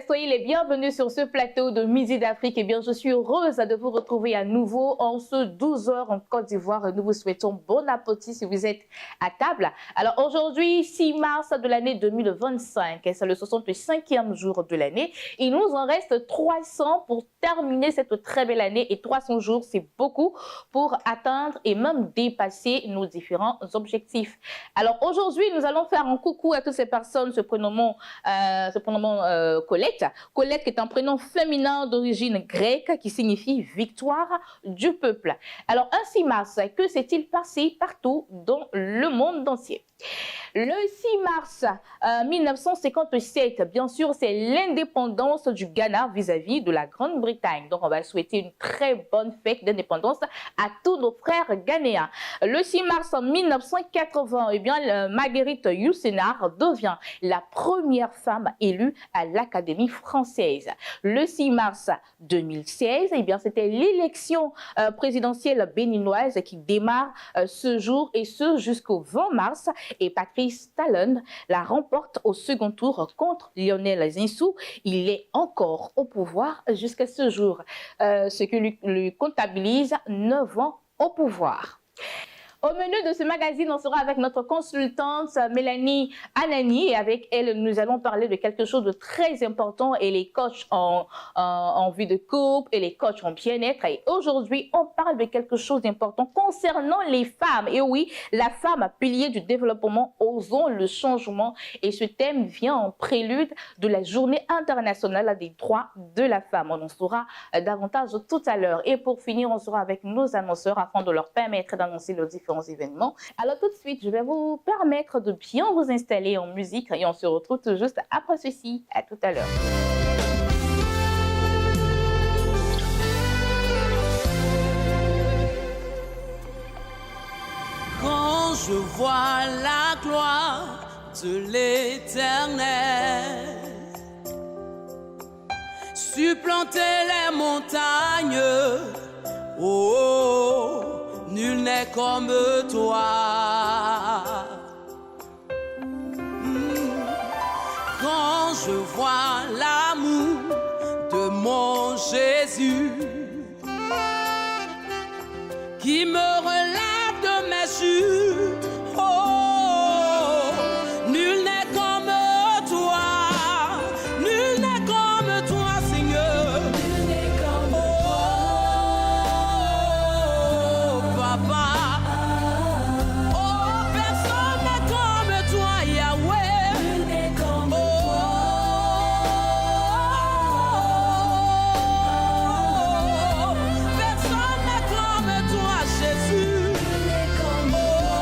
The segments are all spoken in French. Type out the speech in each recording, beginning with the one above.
soyez les bienvenus sur ce plateau de Midi d'Afrique. Eh bien, je suis heureuse de vous retrouver à nouveau en ce 12h en Côte d'Ivoire. Nous vous souhaitons bon appétit si vous êtes à table. Alors aujourd'hui, 6 mars de l'année 2025, c'est le 65e jour de l'année. Il nous en reste 300 pour terminer cette très belle année et 300 jours, c'est beaucoup pour atteindre et même dépasser nos différents objectifs. Alors aujourd'hui, nous allons faire un coucou à toutes ces personnes se prénommant Colette. Colette qui est un prénom féminin d'origine grecque qui signifie victoire du peuple. Alors, un 6 mars, que s'est-il passé partout dans le monde entier? Le 6 mars 1957, bien sûr, c'est l'indépendance du Ghana vis-à-vis de la Grande-Bretagne. Donc, on va souhaiter une très bonne fête d'indépendance à tous nos frères ghanéens. Le 6 mars 1980, eh bien, Marguerite Yourcenar devient la première femme élue à l'Académie française. Le 6 mars 2016, eh bien, c'était l'élection présidentielle béninoise qui démarre ce jour et ce jusqu'au 20 mars. Et Patrice Talon la remporte au second tour contre Lionel Zinsou. Il est encore au pouvoir jusqu'à ce jour, ce qui lui comptabilise 9 ans au pouvoir. Au menu de ce magazine, on sera avec notre consultante Mélanie Anani et avec elle, nous allons parler de quelque chose de très important et les coachs en vie de couple et les coachs en bien-être. Et aujourd'hui, on parle de quelque chose d'important concernant les femmes. Et oui, la femme, pilier du développement, osons le changement. Et ce thème vient en prélude de la Journée internationale des droits de la femme. On en saura davantage tout à l'heure. Et pour finir, on sera avec nos annonceurs afin de leur permettre d'annoncer leurs différents événements. Alors tout de suite, je vais vous permettre de bien vous installer en musique et on se retrouve tout juste après ceci. À tout à l'heure. Quand je vois la gloire de l'Éternel supplanter les montagnes, oh, nul n'est comme toi. Quand je vois l'amour de mon Jésus qui me relève de mes chutes, oh, nul n'est comme toi. Nul n'est comme toi, Seigneur. Nul n'est comme toi. Oh, Papa. Oh, personne n'est comme toi, Yahweh. Nul n'est comme toi. Oh, personne n'est comme toi, Jésus. Nul n'est comme toi.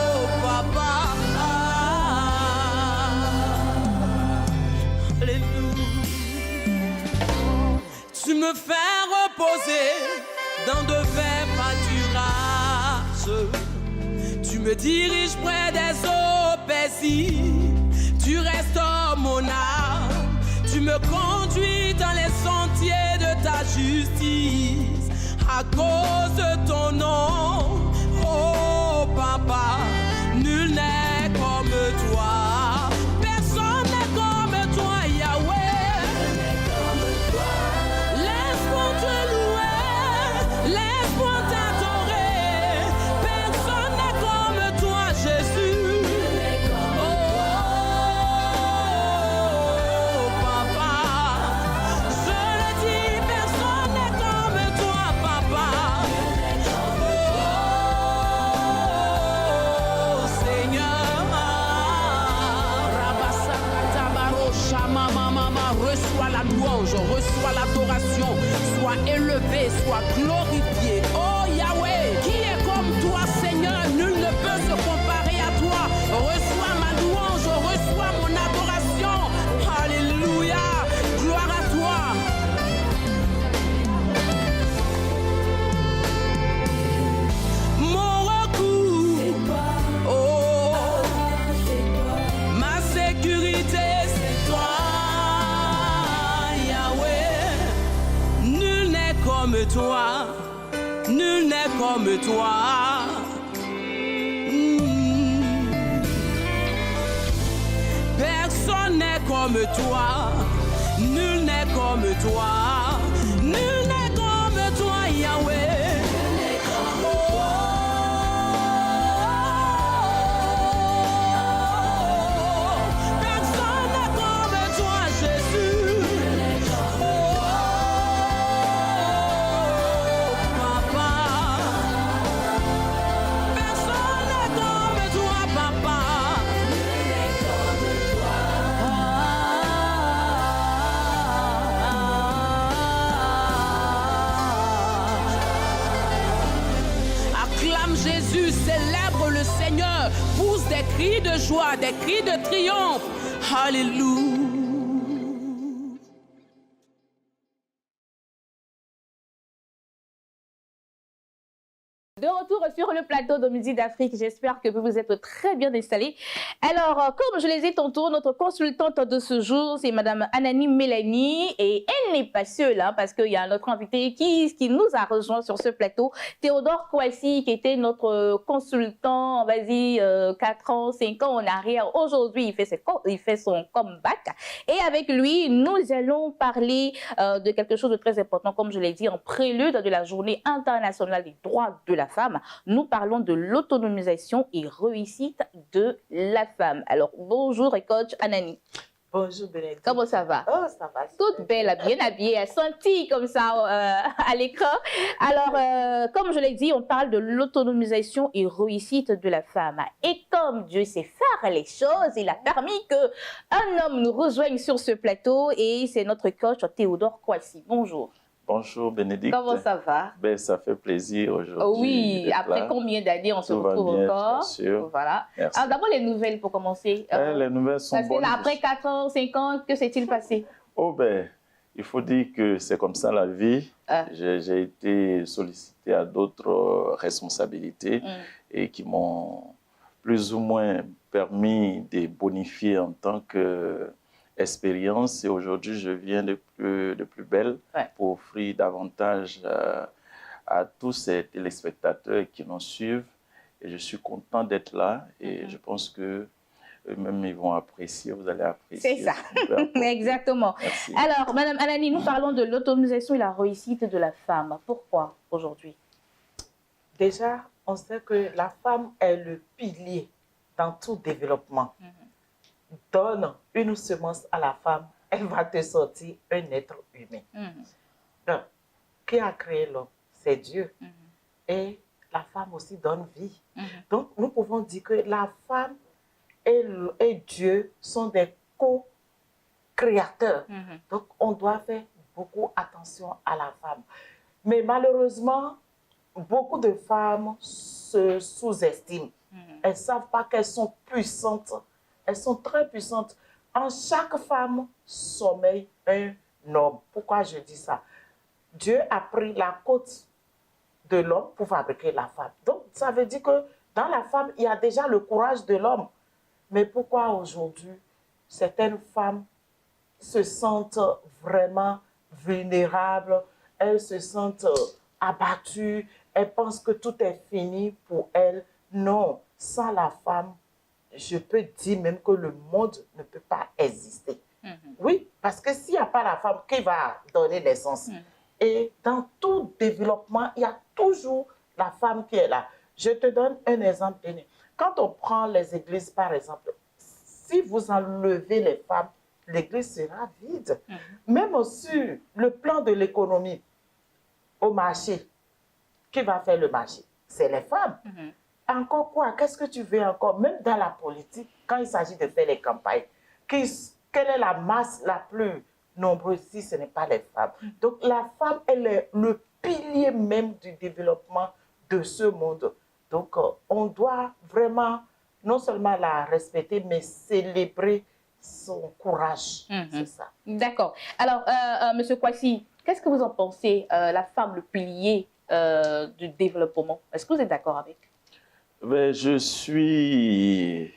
Oh, Papa. Alléluia. Tu me fais reposer dans de verts pâturages. Tu me diriges près des eaux paisibles. Tu restaures mon âme. Tu me conduis dans les sentiers de ta justice. À cause de ton nom, oh Papa, nul n'est comme toi. Personne n'est comme toi, Yahweh. Laisse-moi te louer, laisse-moi t'adorer. Personne n'est comme toi, Jésus. Oh, Papa, je le dis, personne n'est comme toi, Papa. Oh, Seigneur. Rabasakatabaro, Shamamamama, reçois la louange, reçois l'adoration. Sois élevé, sois glorifié. Oh Yahweh, qui est comme toi, Seigneur? Nul ne peut se comparer à toi. Reçois ma louange, reçois mon adoration. Alléluia, gloire à toi. Mon recours, oh, ma sécurité, c'est toi, Yahweh. Nul n'est comme toi, nul n'est comme toi. Personne n'est comme toi. Nul n'est comme toi. Nul n'est comme toi, Yahweh. Personne n'est comme toi, Jésus. Papa. Personne n'est comme toi, Papa. Acclame Jésus, célèbre le Seigneur, pousse des cris de joie, des cris de triomphe. Alléluia. De retour sur le plateau de Midi d'Afrique, j'espère que vous vous êtes très bien installés. Alors, comme je les ai tantôt, notre consultante de ce jour, c'est Madame Anani Mélanie, et elle n'est pas seule, hein, parce qu'il y a notre invité qui nous a rejoint sur ce plateau, Théodore Kouassi, qui était notre consultant, vas-y, 4 ans, 5 ans en arrière. Aujourd'hui, il fait son comeback. Et avec lui, nous allons parler de quelque chose de très important, comme je l'ai dit, en prélude de la Journée internationale des droits de la femme. Nous parlons de l'autonomisation et réussite de la femme. Alors, bonjour, coach Anani. Bonjour Bénédicte. Comment ça va? Oh, ça va. Toute belle, bien habillée, sentie comme ça à l'écran. Alors, comme je l'ai dit, on parle de l'autonomisation et réussite de la femme. Et comme Dieu sait faire les choses, il a permis qu'un homme nous rejoigne sur ce plateau et c'est notre coach Théodore Kouassi. Bonjour. Bonjour Bénédicte. Comment ça va? Ben, ça fait plaisir aujourd'hui. Oui, après combien d'années on se retrouve encore? Bien sûr. Voilà. Merci. Alors d'abord les nouvelles pour commencer. Les nouvelles sont parce bonnes. Parce qu'après 4 ans, 5 ans, que s'est-il passé? Oh ben, il faut dire que c'est comme ça la vie. J'ai été sollicité à d'autres responsabilités et qui m'ont plus ou moins permis de bonifier en tant que expérience, et aujourd'hui je viens de plus belle pour offrir davantage à tous ces téléspectateurs qui nous suivent, et je suis content d'être là et je pense que eux-mêmes ils vont apprécier, vous allez apprécier. C'est ça, exactement. Merci. Alors Madame Anani, nous parlons de l'autonomisation et la réussite de la femme. Pourquoi aujourd'hui? Déjà, on sait que la femme est le pilier dans tout développement. Donne une semence à la femme, elle va te sortir un être humain. Donc, qui a créé l'homme? C'est Dieu. Et la femme aussi donne vie. Donc, nous pouvons dire que la femme et Dieu sont des co-créateurs. Donc, on doit faire beaucoup attention à la femme. Mais malheureusement, beaucoup de femmes se sous-estiment. Elles ne savent pas qu'elles sont puissantes. Elles sont très puissantes. En chaque femme sommeille un homme. Pourquoi je dis ça? Dieu a pris la côte de l'homme pour fabriquer la femme. Donc, ça veut dire que dans la femme, il y a déjà le courage de l'homme. Mais pourquoi aujourd'hui, certaines femmes se sentent vraiment vulnérables, elles se sentent abattues, elles pensent que tout est fini pour elles? Non, sans la femme, je peux dire même que le monde ne peut pas exister. Oui, parce que s'il n'y a pas la femme, qui va donner naissance? Et dans tout développement, il y a toujours la femme qui est là. Je te donne un exemple. Quand on prend les églises, par exemple, si vous enlevez les femmes, l'église sera vide. Même sur le plan de l'économie, au marché, qui va faire le marché? C'est les femmes. Encore quoi? Qu'est-ce que tu veux encore? Même dans la politique, quand il s'agit de faire les campagnes, quelle est la masse la plus nombreuse si ce n'est pas les femmes? Donc la femme, elle est le pilier même du développement de ce monde. Donc on doit vraiment non seulement la respecter, mais célébrer son courage. C'est ça. D'accord. Alors, Monsieur Kouassi, qu'est-ce que vous en pensez, la femme, le pilier du développement? Est-ce que vous êtes d'accord avec? Ben, je suis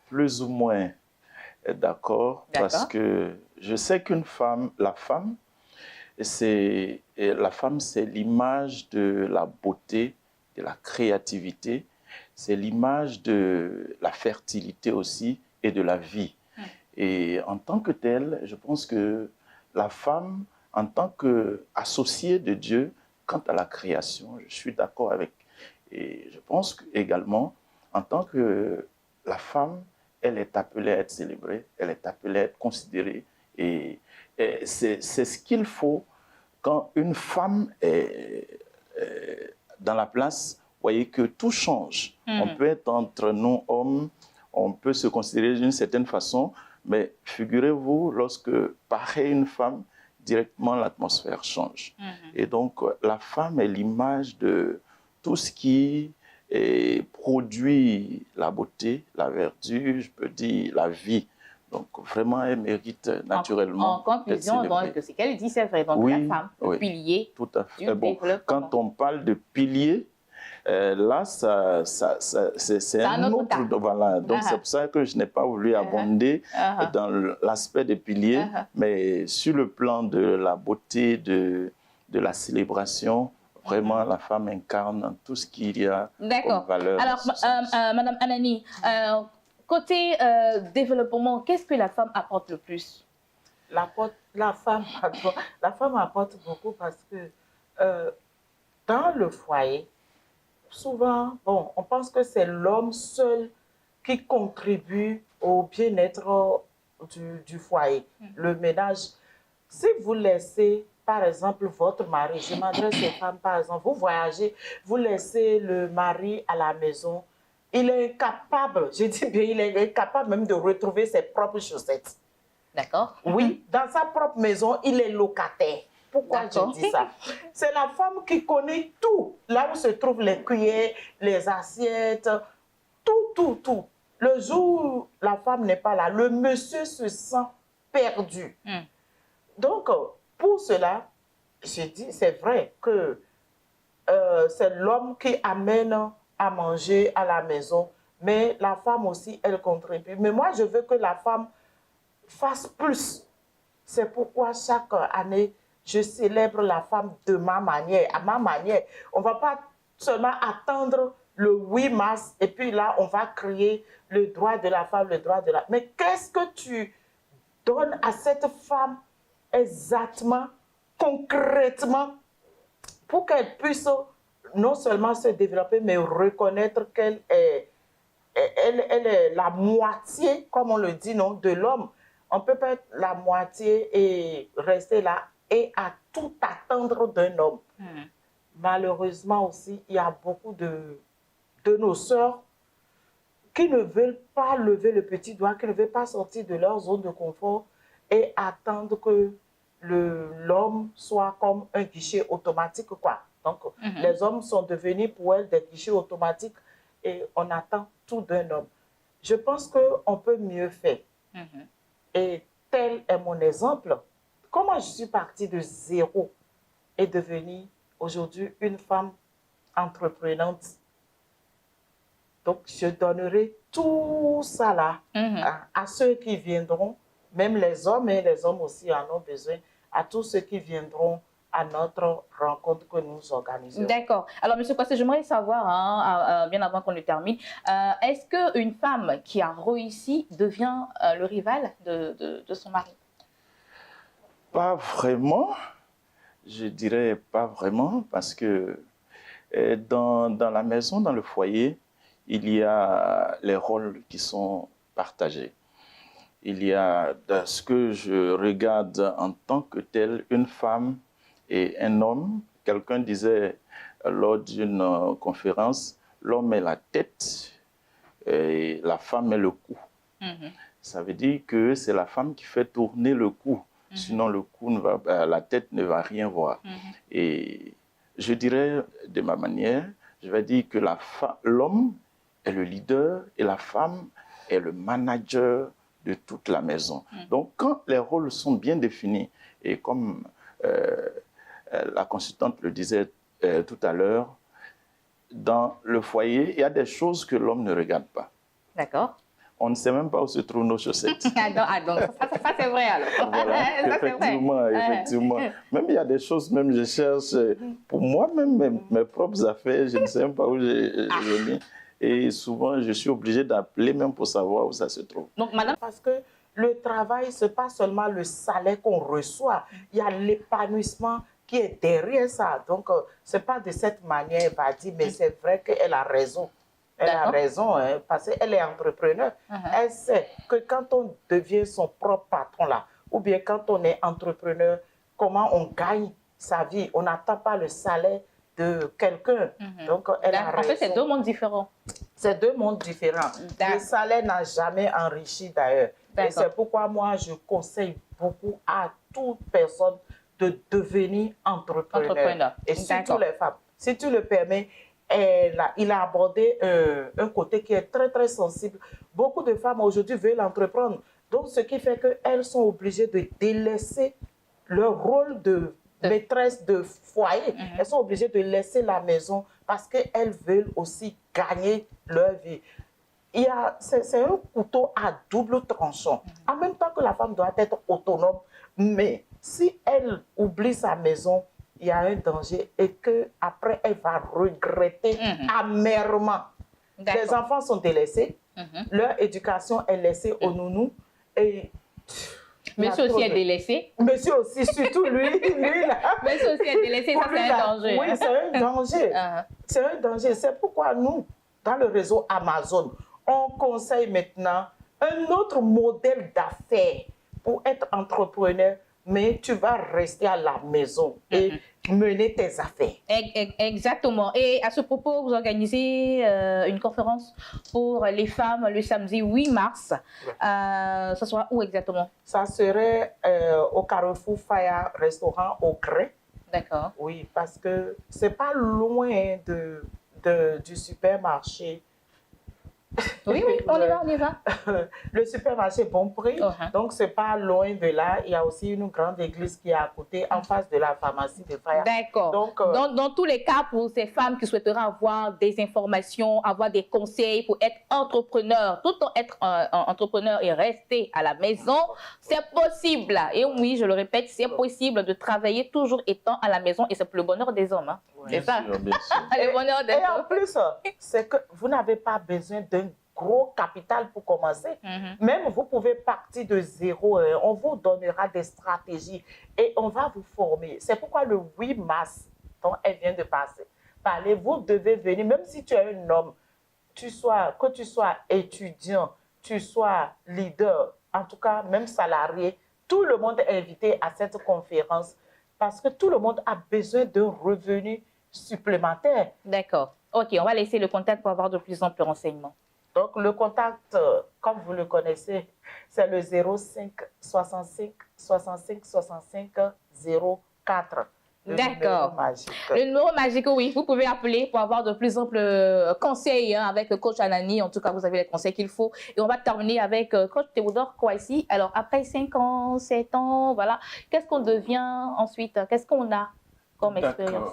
plus ou moins d'accord parce que je sais qu'une femme, la femme, c'est l'image de la beauté, de la créativité, c'est l'image de la fertilité aussi et de la vie. Et en tant que telle, je pense que la femme, en tant qu'associée de Dieu, quant à la création, je suis d'accord avec. Et je pense également, en tant que la femme, elle est appelée à être célébrée, elle est appelée à être considérée. Et c'est ce qu'il faut quand une femme est dans la place. Vous voyez que tout change. On peut être entre nous, hommes, on peut se considérer d'une certaine façon, mais figurez-vous, lorsque paraît une femme, directement l'atmosphère change. Et donc, la femme est l'image de tout ce qui produit la beauté, la verdure, je peux dire la vie. Donc, vraiment, elle mérite naturellement. En conclusion, donc, ce qu'elle dit, c'est vrai. Donc, oui, la femme, le pilier. Tout à fait. Bon, quand on parle de pilier, là, c'est un autre cas. Voilà. Donc, c'est pour ça que je n'ai pas voulu abonder dans l'aspect des piliers, mais sur le plan de la beauté, de la célébration, vraiment, la femme incarne tout ce qu'il y a comme valeur. Alors, Madame Anani, côté développement, qu'est-ce que la femme apporte le plus? La femme apporte beaucoup parce que dans le foyer, souvent, bon, on pense que c'est l'homme seul qui contribue au bien-être du foyer, le ménage. Si vous laissez, par exemple, votre mari, je m'adresse aux femmes, par exemple, vous voyagez, vous laissez le mari à la maison, il est incapable, je dis bien, il est incapable même de retrouver ses propres chaussettes. D'accord. Oui, dans sa propre maison, il est locataire. Pourquoi je dis ça? C'est la femme qui connaît tout, là où se trouvent les cuillères, les assiettes, tout. Le jour où la femme n'est pas là, le monsieur se sent perdu. Donc, pour cela, je dis, c'est vrai que c'est l'homme qui amène à manger à la maison, mais la femme aussi, elle contribue. Mais moi, je veux que la femme fasse plus. C'est pourquoi chaque année, je célèbre la femme de ma manière, à ma manière. On ne va pas seulement attendre le 8 mars et puis là, on va crier le droit de la femme, le droit de la... Mais qu'est-ce que tu donnes à cette femme exactement, concrètement, pour qu'elle puisse non seulement se développer, mais reconnaître qu'elle est, elle est la moitié, comme on le dit, non, de l'homme. On ne peut pas être la moitié et rester là et à tout attendre d'un homme. Malheureusement aussi, il y a beaucoup de nos sœurs qui ne veulent pas lever le petit doigt, qui ne veulent pas sortir de leur zone de confort et attendre que l'homme soit comme un guichet automatique, quoi. Donc, les hommes sont devenus pour elles des guichets automatiques et on attend tout d'un homme. Je pense qu'on peut mieux faire. Et tel est mon exemple. Comment je suis partie de zéro et devenue aujourd'hui une femme entreprenante. Donc, je donnerai tout ça là à ceux qui viendront, même les hommes, et les hommes aussi en ont besoin, à tous ceux qui viendront à notre rencontre que nous organisons. D'accord. Alors, M. Kwasi, j'aimerais savoir, bien avant qu'on le termine, est-ce qu'une femme qui a réussi devient le rival de son mari? Pas vraiment. Je dirais pas vraiment, parce que dans la maison, dans le foyer, il y a les rôles qui sont partagés. Il y a ce que je regarde en tant que tel, une femme et un homme. Quelqu'un disait lors d'une conférence, l'homme est la tête et la femme est le cou. Ça veut dire que c'est la femme qui fait tourner le cou. Sinon, le cou la tête ne va rien voir. Et je dirais de ma manière, je vais dire que l'homme est le leader et la femme est le manager de toute la maison. Donc, quand les rôles sont bien définis, et comme la consultante le disait tout à l'heure, dans le foyer, il y a des choses que l'homme ne regarde pas. D'accord. On ne sait même pas où se trouvent nos chaussettes. Donc, ça c'est vrai alors. Voilà, effectivement. Même il y a des choses, même je cherche, pour moi-même, mes propres affaires, je ne sais même pas où j'ai mis. Et souvent, je suis obligée d'appeler même pour savoir où ça se trouve. Donc, madame... Parce que le travail, ce n'est pas seulement le salaire qu'on reçoit, il y a l'épanouissement qui est derrière ça. Donc, ce n'est pas de cette manière, elle va dire, mais c'est vrai qu'elle a raison. Elle a raison, hein, parce qu'elle est entrepreneur. Elle sait que quand on devient son propre patron, là, ou bien quand on est entrepreneur, comment on gagne sa vie. On n'attend pas le salaire de quelqu'un. Donc, elle a raison. En fait, c'est deux mondes différents. C'est deux mondes différents. Le salaire n'a jamais enrichi d'ailleurs. Et c'est pourquoi moi, je conseille beaucoup à toute personne de devenir entrepreneur. Et surtout les femmes. Si tu le permets, il a abordé un côté qui est très, très sensible. Beaucoup de femmes aujourd'hui veulent entreprendre. Donc, ce qui fait qu'elles sont obligées de délaisser leur rôle de maîtresse de foyer. Elles sont obligées de laisser la maison parce qu'elles veulent aussi gagner leur vie. C'est un couteau à double tranchant. En même temps que la femme doit être autonome, mais si elle oublie sa maison, il y a un danger et qu'après, elle va regretter amèrement. Les enfants sont délaissés, leur éducation est laissée au nounou et... Monsieur aussi est délaissé. Monsieur aussi, surtout lui là. Monsieur aussi est délaissé, ça c'est un danger. Oui, c'est un danger. C'est un danger. C'est pourquoi nous, dans le réseau Amazon, on conseille maintenant un autre modèle d'affaires pour être entrepreneur, mais tu vas rester à la maison et mener tes affaires. Exactement. Et à ce propos, vous organisez une conférence pour les femmes le samedi 8 mars. Ça sera où exactement? Ça serait au Carrefour Fire Restaurant au Grès. D'accord. Oui, parce que c'est pas loin du supermarché. Oui, on y va. Le supermarché Bon Prix, donc c'est pas loin de là. Il y a aussi une grande église qui est à côté, en face de la pharmacie de Faya. D'accord. Donc, dans tous les cas, pour ces femmes qui souhaiteraient avoir des informations, avoir des conseils pour être entrepreneur, tout en être entrepreneur et rester à la maison, c'est possible. Et oui, je le répète, c'est possible de travailler toujours étant à la maison et c'est pour le bonheur des hommes. Hein. C'est ça. Bien sûr. Le bonheur des hommes. Et en plus, c'est que vous n'avez pas besoin d'un gros capital pour commencer. Même vous pouvez partir de zéro. On vous donnera des stratégies et on va vous former. C'est pourquoi le 8 mars, dont elle vient de parler, vous devez venir, même si tu es un homme, que tu sois étudiant, tu sois leader, en tout cas même salarié, tout le monde est invité à cette conférence parce que tout le monde a besoin d'un revenu supplémentaire. D'accord. Ok, on va laisser le contact pour avoir de plus amples renseignements. Donc, le contact, comme vous le connaissez, c'est le 05 65 65 65 04. D'accord. Le numéro magique, oui. Vous pouvez appeler pour avoir de plus amples conseils avec Coach Anani. En tout cas, vous avez les conseils qu'il faut. Et on va terminer avec Coach Théodore Kouassi. Alors, après 5 ans, 7 ans, voilà, qu'est-ce qu'on devient ensuite? Qu'est-ce qu'on a comme expérience?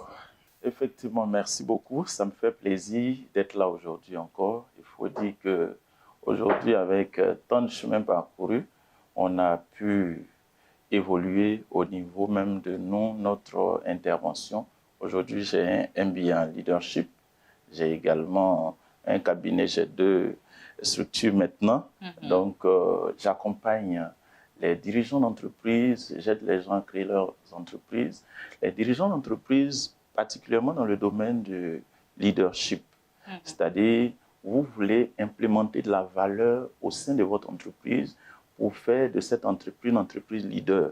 Effectivement, merci beaucoup. Ça me fait plaisir d'être là aujourd'hui encore. Il faut dire qu'aujourd'hui, avec tant de chemins parcourus, on a pu évoluer au niveau même de notre intervention. Aujourd'hui, j'ai un MBA en leadership. J'ai également un cabinet, j'ai 2 structures maintenant. Donc, j'accompagne les dirigeants d'entreprise, j'aide les gens à créer leurs entreprises. Les dirigeants d'entreprise, particulièrement dans le domaine du leadership. C'est-à-dire, vous voulez implémenter de la valeur au sein de votre entreprise pour faire de cette entreprise une entreprise leader.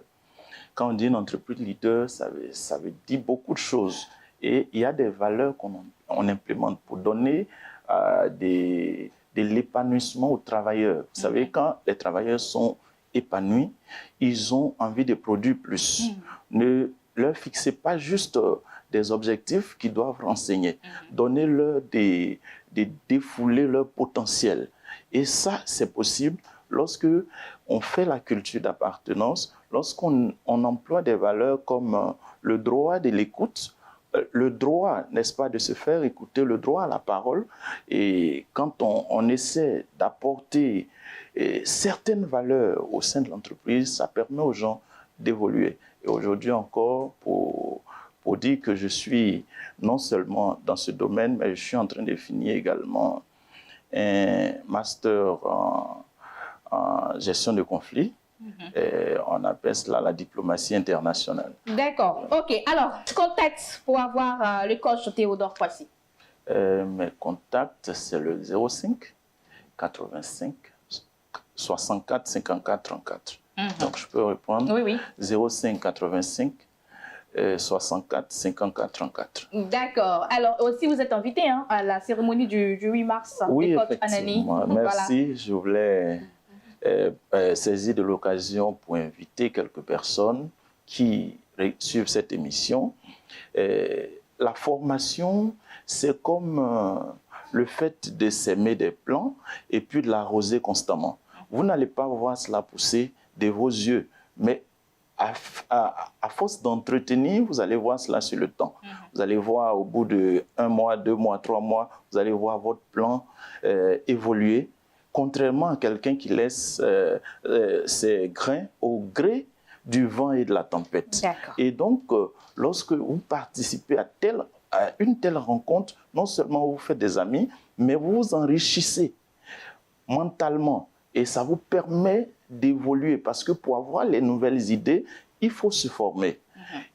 Quand on dit une entreprise leader, ça veut dire beaucoup de choses. Et il y a des valeurs qu'on implémente pour donner de l'épanouissement aux travailleurs. Vous savez, quand les travailleurs sont épanouis, ils ont envie de produire plus. Ne leur fixez pas juste des objectifs qu'ils doivent renseigner. Donnez-leur de défouler leur potentiel. Et ça, c'est possible lorsque on fait la culture d'appartenance, lorsqu'on emploie des valeurs comme le droit de l'écoute, le droit, n'est-ce pas, de se faire écouter, le droit à la parole. Et quand on essaie d'apporter certaines valeurs au sein de l'entreprise, ça permet aux gens d'évoluer. Et aujourd'hui encore, pour dire que je suis non seulement dans ce domaine, mais je suis en train de finir également un master en gestion de conflits. Et on appelle cela la diplomatie internationale. D'accord. OK. Alors, contact pour avoir le coach Théodore Kouassi. Mes contacts, c'est le 05 85 64 54 34. Donc, je peux répondre. Oui, oui. 05 85 64 54 34. D'accord. Alors, aussi, vous êtes invité à la cérémonie du 8 mars. Oui, des coachs Anani. Merci. Voilà. Je voulais saisir de l'occasion pour inviter quelques personnes qui suivent cette émission. La formation, c'est comme le fait de s'aimer des plants et puis de l'arroser constamment. Vous n'allez pas voir cela pousser de vos yeux, mais à force d'entretenir, vous allez voir cela sur le temps. Vous allez voir au bout de 1 mois, 2 mois, 3 mois, vous allez voir votre plan évoluer, contrairement à quelqu'un qui laisse ses grains au gré du vent et de la tempête. Et donc, lorsque vous participez à une telle rencontre, non seulement vous faites des amis, mais vous vous enrichissez mentalement. Et ça vous permet d'évoluer parce que pour avoir les nouvelles idées, il faut se former.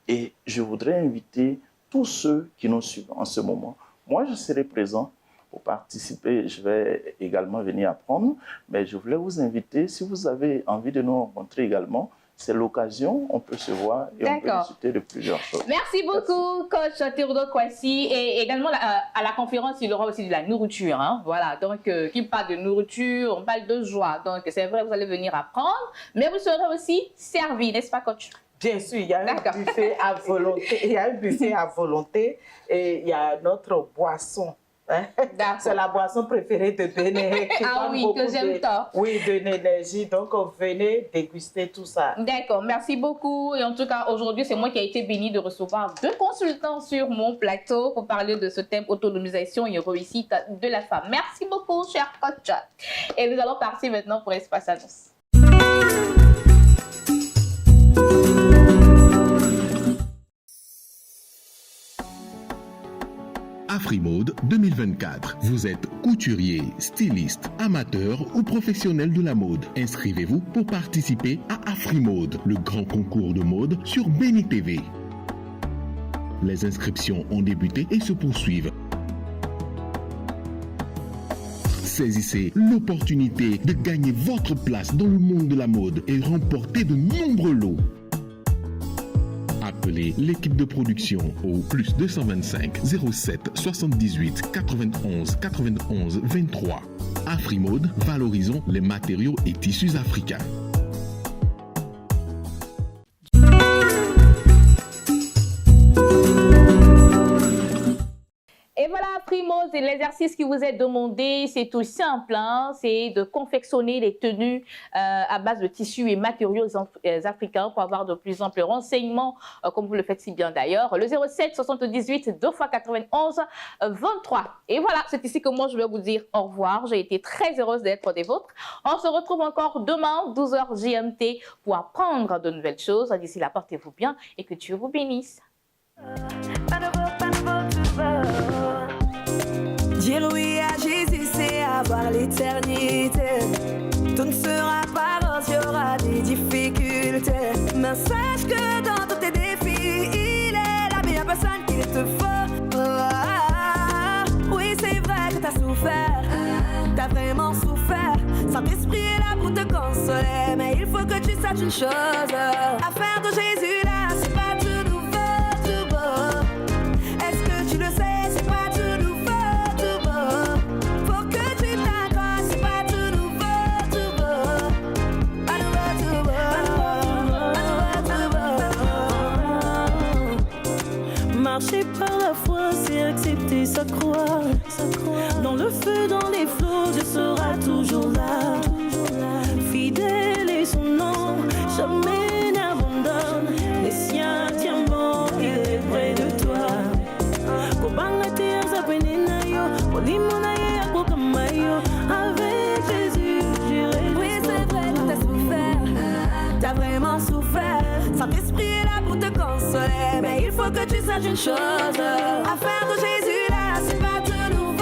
Et je voudrais inviter tous ceux qui nous suivent en ce moment. Moi, je serai présent pour participer. Je vais également venir apprendre. Mais je voulais vous inviter, si vous avez envie de nous rencontrer également, c'est l'occasion, on peut se voir et on peut discuter de plusieurs choses. Merci beaucoup, coach Théodore Kouassi. Et également, à la conférence, il y aura aussi de la nourriture. Voilà, donc, qui parle de nourriture, on parle de joie. Donc, c'est vrai, vous allez venir apprendre, mais vous serez aussi servi, n'est-ce pas, coach? Bien sûr, il y a un buffet à volonté. Il y a un buffet à volonté et il y a notre boisson. C'est la boisson préférée de Béné. Ah oui, que j'aime tant. Oui, de l'énergie. Donc, venez déguster tout ça. D'accord, merci beaucoup. Et en tout cas, aujourd'hui, c'est moi qui ai été bénie de recevoir 2 consultants sur mon plateau pour parler de ce thème autonomisation et réussite de la femme. Merci beaucoup, cher coach. Et nous allons partir maintenant pour Espace Annonce. Afrimode 2024. Vous êtes couturier, styliste, amateur ou professionnel de la mode. Inscrivez-vous pour participer à Afrimode, le grand concours de mode sur Béni TV. Les inscriptions ont débuté et se poursuivent. Saisissez l'opportunité de gagner votre place dans le monde de la mode et remporter de nombreux lots. Appelez l'équipe de production au plus 225 07 78 91 91 23. Afrimode, valorisons les matériaux et tissus africains. Et voilà, Afrimode, l'exercice qui vous est demandé, c'est tout simple, c'est de confectionner les tenues à base de tissus et matériaux africains pour avoir de plus amples renseignements, comme vous le faites si bien d'ailleurs. Le 07 78 2 x 91 23. Et voilà, c'est ici que moi je vais vous dire au revoir. J'ai été très heureuse d'être des vôtres. On se retrouve encore demain, 12h GMT, pour apprendre de nouvelles choses. D'ici là, portez-vous bien et que Dieu vous bénisse. Dire oui à Jésus, c'est avoir l'éternité. Tout ne sera pas rose, il y aura des difficultés. Mais sache que dans tous tes défis, il est la meilleure personne qu'il te faut. Oui, c'est vrai que t'as souffert, t'as vraiment souffert. Saint-Esprit est là pour te consoler. Mais il faut que tu saches une chose, affaire de Jésus là, c'est pas tout nouveau, tout beau. Est-ce que tu le sais? Marcher par la foi, c'est accepter sa croix. Dans le feu, dans les flots, Dieu sera toujours là. Fidèle est son nom, jamais n'abandonne. Les siens tiennent bon, il est près de toi. Avec Jésus, j'irai. Oui, c'est vrai que t'as souffert, t'as vraiment souffert. Saint-Esprit est là pour te consoler. Mais il faut que tu saches une chose, affaire de Jésus là, c'est pas tout nouveau.